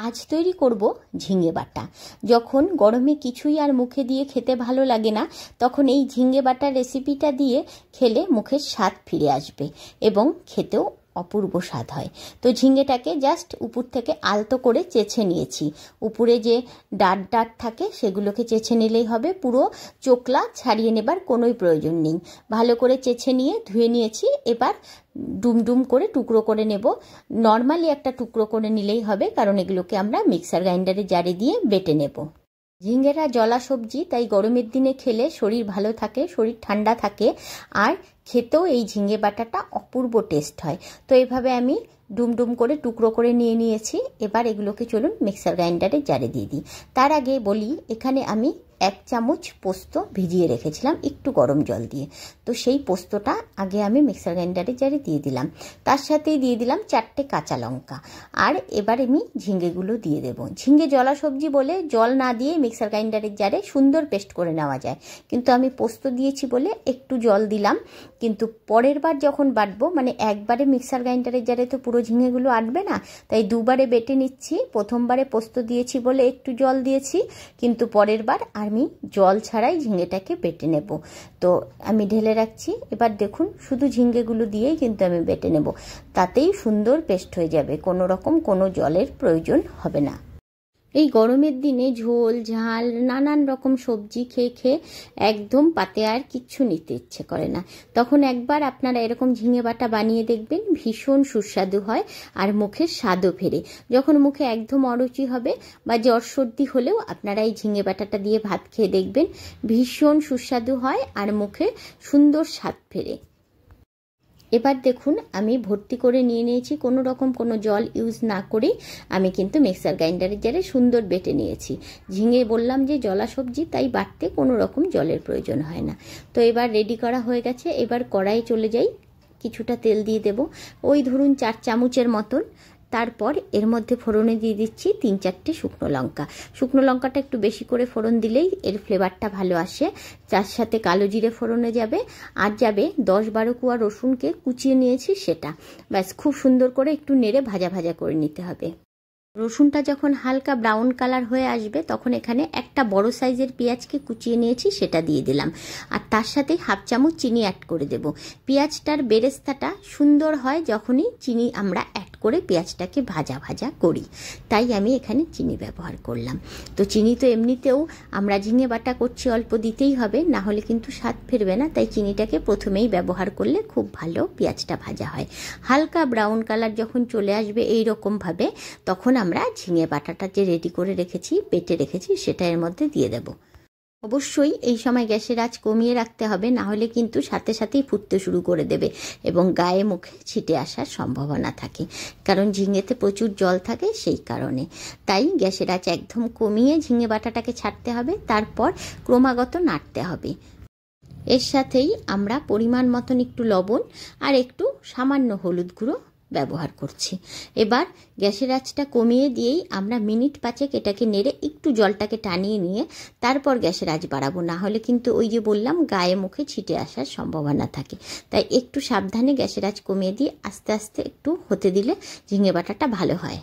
আজ তৈরি করব ঝিঙে বাটা। যখন গরমে কিছুই আর মুখে দিয়ে খেতে ভালো লাগে না, তখন এই ঝিঙে বাটার রেসিপিটা দিয়ে খেলে মুখের স্বাদ ফিরে আসবে এবং খেতেও অপূর্ব স্বাদ হয়। তো ঝিঙেটাকে জাস্ট উপর থেকে আলতো করে চেঁচে নিয়েছি। উপরে যে ডাঁট ডাঁট থাকে সেগুলোকে চেঁচে নিলেই হবে, পুরো চোকলা ছাড়িয়ে নেবার কোনোই প্রয়োজন নেই। ভালো করে চেঁচে নিয়ে ধুয়ে নিয়েছি। এবার ডুমডুম করে টুকরো করে নেব। নর্মালি একটা টুকরো করে নিলেই হবে, কারণ এগুলোকে আমরা মিক্সার গ্রাইন্ডারে জারে দিয়ে বেটে নেব। ঝিঙেটা জলা সবজি, তাই গরমের দিনে খেলে শরীর ভালো থাকে, শরীর ঠান্ডা থাকে, আর খেতেও এই ঝিঙে বাটাটা অপূর্ব টেস্ট হয়। তো এইভাবে আমি ডুমডুম করে টুকরো করে নিয়ে নিয়েছি। এবার এগুলোকে চলুন মিক্সার গ্রাইন্ডারে জারে দিয়ে দিই। তার আগে বলি, এখানে আমি 1 চামচ পোস্ত ভিজিয়ে রেখেছিলাম একটু গরম জল দিয়ে। তো সেই পোস্তটা আগে আমি মিক্সার গ্রাইন্ডারে জারে দিয়ে দিলাম। তার সাথেই দিয়ে দিলাম 4টে কাঁচা লঙ্কা। আর এবার আমি ঝিঙেগুলো দিয়ে দেব। ঝিঙে জলা সবজি বলে জল না দিয়ে মিক্সার গ্রাইন্ডারের জারে সুন্দর পেস্ট করে নেওয়া যায়, কিন্তু আমি পোস্ত দিয়েছি বলে একটু জল দিলাম। কিন্তু পরের বার যখন বাটবো, মানে একবারে মিক্সার গ্রাইন্ডারের জারে তো পুরো ঝিঙেগুলো আটবে না, তাই দুবারে বেটে নিচ্ছি। প্রথমবারে পোস্ত দিয়েছি বলে একটু জল দিয়েছি, কিন্তু পরের বার আমি জল ছাড়াই ঝিঙেটাকে বেটে নেব। তো আমি ঢেলে রাখছি। এবার দেখুন, শুধু ঝিঙেগুলো দিয়েই কিন্তু আমি বেটে নেব, তাতেই সুন্দর পেস্ট হয়ে যাবে, কোনো রকম কোনো জলের প্রয়োজন হবে না। এই গরমের দিনে ঝোল ঝাল নানান রকম সবজি খেয়ে খেয়ে একদম পাতে আর কিচ্ছু নিতে ইচ্ছে করে না। তখন একবার আপনারা এরকম ঝিঙে বাটা বানিয়ে দেখবেন, ভীষণ সুস্বাদু হয় আর মুখের স্বাদও ফেরে। যখন মুখে একদম অরুচি হবে বা জ্বর সর্দি হলেও আপনারা এই ঝিঙে বাটাটা দিয়ে ভাত খেয়ে দেখবেন, ভীষণ সুস্বাদু হয় আর মুখে সুন্দর স্বাদ ফেরে। এবার দেখুন, আমি ভর্তি করে নিয়ে নিয়েছি, কোনো রকম কোনো জল ইউজ না করে আমি কিন্তু মিক্সার গ্রাইন্ডারের জারে সুন্দর বেটে নিয়েছি। ঝিঙে বললাম যে জলা সবজি, তাই বাটতে কোনো রকম জলের প্রয়োজন হয় না। তো এবার রেডি করা হয়ে গেছে। এবার কড়াই চলে যাই, কিছুটা তেল দিয়ে দেব, ওই ধরুন 4 চামচের মতন। তারপর এর মধ্যে ফোড়নে দিয়ে দিচ্ছি 3-4টে শুকনো লঙ্কা। শুকনো লঙ্কাটা একটু বেশি করে ফোড়ন দিলেই এর ফ্লেভারটা ভালো আসে। তার সাথে কালো জিরে ফোড়নে যাবে, আর যাবে 10-12 কোয়া রসুনকে কুচিয়ে নিয়েছি সেটা। ব্যাস, খুব সুন্দর করে একটু নেড়ে ভাজা ভাজা করে নিতে হবে। রসুনটা যখন হালকা ব্রাউন কালার হয়ে আসবে, তখন এখানে একটা বড় সাইজের পেঁয়াজকে কুচিয়ে নিয়েছি সেটা দিয়ে দিলাম, আর তার সাথে 1/2 চামচ চিনি অ্যাড করে দেব। পেঁয়াজটার বেরেস্তাটা সুন্দর হয় যখনই চিনি আমরা অ্যাড করে পেঁয়াজটাকে ভাজা ভাজা করি, তাই আমি এখানে চিনি ব্যবহার করলাম। তো চিনি তো এমনিতেও আমরা ঝিঙে বাটা করছি অল্প দিতেই হবে, না হলে কিন্তু স্বাদ ফিরবে না, তাই চিনিটাকে প্রথমেই ব্যবহার করলে খুব ভালো পেঁয়াজটা ভাজা হয়। হালকা ব্রাউন কালার যখন চলে আসবে এই রকম ভাবে, তখন আমরা ঝিঙে বাটাটা যে রেডি করে রেখেছি, বেটে রেখেছি, সেটা এর মধ্যে দিয়ে দেব। অবশ্যই এই সময় গ্যাসের আঁচ কমিয়ে রাখতে হবে, না হলে কিন্তু সাথে সাথেই ফুটতে শুরু করে দেবে এবং গায়ে মুখে ছিটে আসার সম্ভাবনা থাকে, কারণ ঝিঙেতে প্রচুর জল থাকে সেই কারণে। তাই গ্যাসের আঁচ একদম কমিয়ে ঝিঙে বাটাটাকে ছাড়তে হবে, তারপর ক্রমাগত নাড়তে হবে। এর সাথেই আমরা পরিমাণ মতন একটু লবণ আর একটু সামান্য হলুদ গুঁড়ো ব্যবহার করছি। এবার গ্যাসের আঁচটা কমিয়ে দিয়েই আমরা মিনিট 5 এটাকে নেড়ে একটু জলটাকে টানিয়ে নিয়ে তারপর গ্যাসের আঁচ বাড়াবো, না হলে কিন্তু ওই যে বললাম গায়ে মুখে ছিটে আসার সম্ভাবনা থাকে। তাই একটু সাবধানে গ্যাসের আঁচ কমিয়ে দিয়ে আস্তে আস্তে একটু হতে দিলে ঝিঙে বাটাটা ভালো হয়।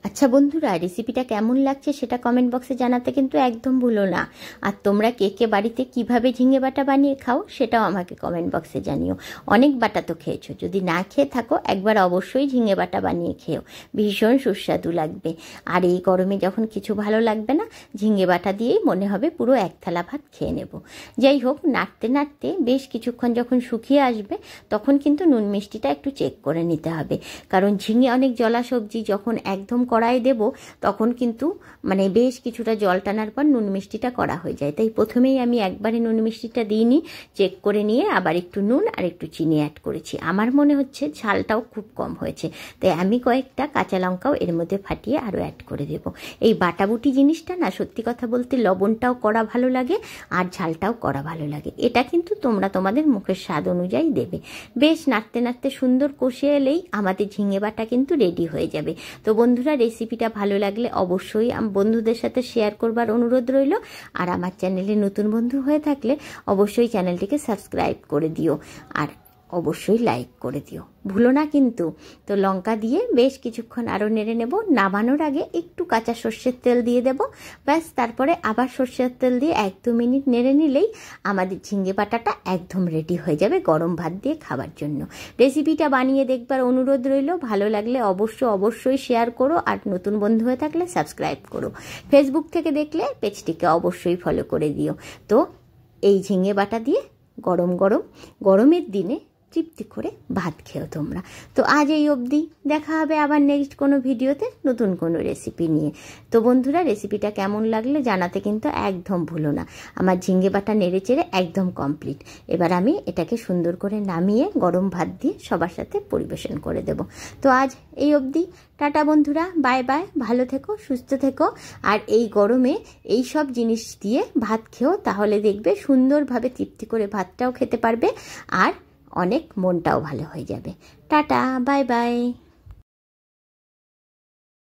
আচ্ছা বন্ধুরা, রেসিপিটা কেমন লাগছে সেটা কমেন্ট বক্সে জানাতে কিন্তু একদম ভুলো না। আর তোমরা কে কে বাড়িতে কিভাবে ঝিঙে বাটা বানিয়ে খাও সেটাও আমাকে কমেন্ট বক্সে জানিও। অনেক বাটা তো খেয়েছো, যদি না খেয়ে থাকো একবার অবশ্যই ঝিঙে বাটা বানিয়ে খেও, ভীষণ সুস্বাদু লাগবে। আর এই গরমে যখন কিছু ভালো লাগবে না, ঝিঙে বাটা দিয়েই মনে হবে পুরো 1 থালা ভাত খেয়ে নেব। যাই হোক, নাড়তে নাড়তে বেশ কিছুক্ষণ যখন শুকিয়ে আসবে, তখন কিন্তু নুন মিষ্টিটা একটু চেক করে নিতে হবে, কারণ ঝিঙে অনেক জলা সবজি, যখন একদম কড়াই দেব তখন কিন্তু মানে বেশ কিছুটা জল টানার পর নুন মিষ্টিটা করা হয়ে যায়। তাই প্রথমেই আমি একবারে নুন মিষ্টিটা দিইনি, চেক করে নিয়ে আবার একটু নুন আর একটু চিনি অ্যাড করেছি। আমার মনে হচ্ছে ঝালটাও খুব কম হয়েছে, তাই আমি কয়েকটা কাঁচা লঙ্কাও এর মধ্যে ফাটিয়ে আরও অ্যাড করে দেব। এই বাটাবুটি জিনিসটা না, সত্যি কথা বলতে লবণটাও করা ভালো লাগে আর ঝালটাও করা ভালো লাগে। এটা কিন্তু তোমরা তোমাদের মুখের স্বাদ অনুযায়ী দেবে। বেশ নাড়তে নাড়তে সুন্দর কষে এলেই আমাদের ঝিঙে বাটা কিন্তু রেডি হয়ে যাবে। তো বন্ধুরা, রেসিপিটা ভালো লাগলে অবশ্যই বন্ধুদের সাথে শেয়ার করবার অনুরোধ রইল। আর আমার চ্যানেলে নতুন বন্ধু হয়ে থাকলে অবশ্যই চ্যানেলটিকে সাবস্ক্রাইব করে দিও। আর অবশ্যই লাইক করে দিও, ভুলো না কিন্তু। তো লঙ্কা দিয়ে বেশ কিছুক্ষণ আরও নেড়ে নেব। নামানোর আগে একটু কাঁচা সর্ষের তেল দিয়ে দেব, ব্যাস। তারপরে আবার সর্ষের তেল দিয়ে 1-2 মিনিট নেড়ে নিলেই আমাদের ঝিঙে বাটাটা একদম রেডি হয়ে যাবে গরম ভাত দিয়ে খাবার জন্য। রেসিপিটা বানিয়ে দেখবার অনুরোধ রইল। ভালো লাগলে অবশ্যই শেয়ার করো, আর নতুন বন্ধু হয়ে থাকলে সাবস্ক্রাইব করো। ফেসবুক থেকে দেখলে পেজটিকে অবশ্যই ফলো করে দিও। তো এই ঝিঙে বাটা দিয়ে গরমের দিনে তৃপ্তি করে ভাত খেও তোমরা। তো আজ এই অবধি, দেখা হবে আবার নেক্সট কোনো ভিডিওতে নতুন কোনো রেসিপি নিয়ে। তো বন্ধুরা, রেসিপিটা কেমন লাগলে জানাতে কিন্তু একদম ভুলো না। আমার ঝিঙে বাটা নেড়ে চেড়ে একদম কমপ্লিট। এবার আমি এটাকে সুন্দর করে নামিয়ে গরম ভাত দিয়ে সবার সাথে পরিবেশন করে দেব। তো আজ এই অবধি, টাটা বন্ধুরা, বাই বাই। ভালো থেকো, সুস্থ থেকো। আর এই গরমে এই সব জিনিস দিয়ে ভাত খেও, তাহলে দেখবে সুন্দরভাবে তৃপ্তি করে ভাতটাও খেতে পারবে, আর অনেক মনটাও ভালো হয়ে যাবে। Tata, bye bye.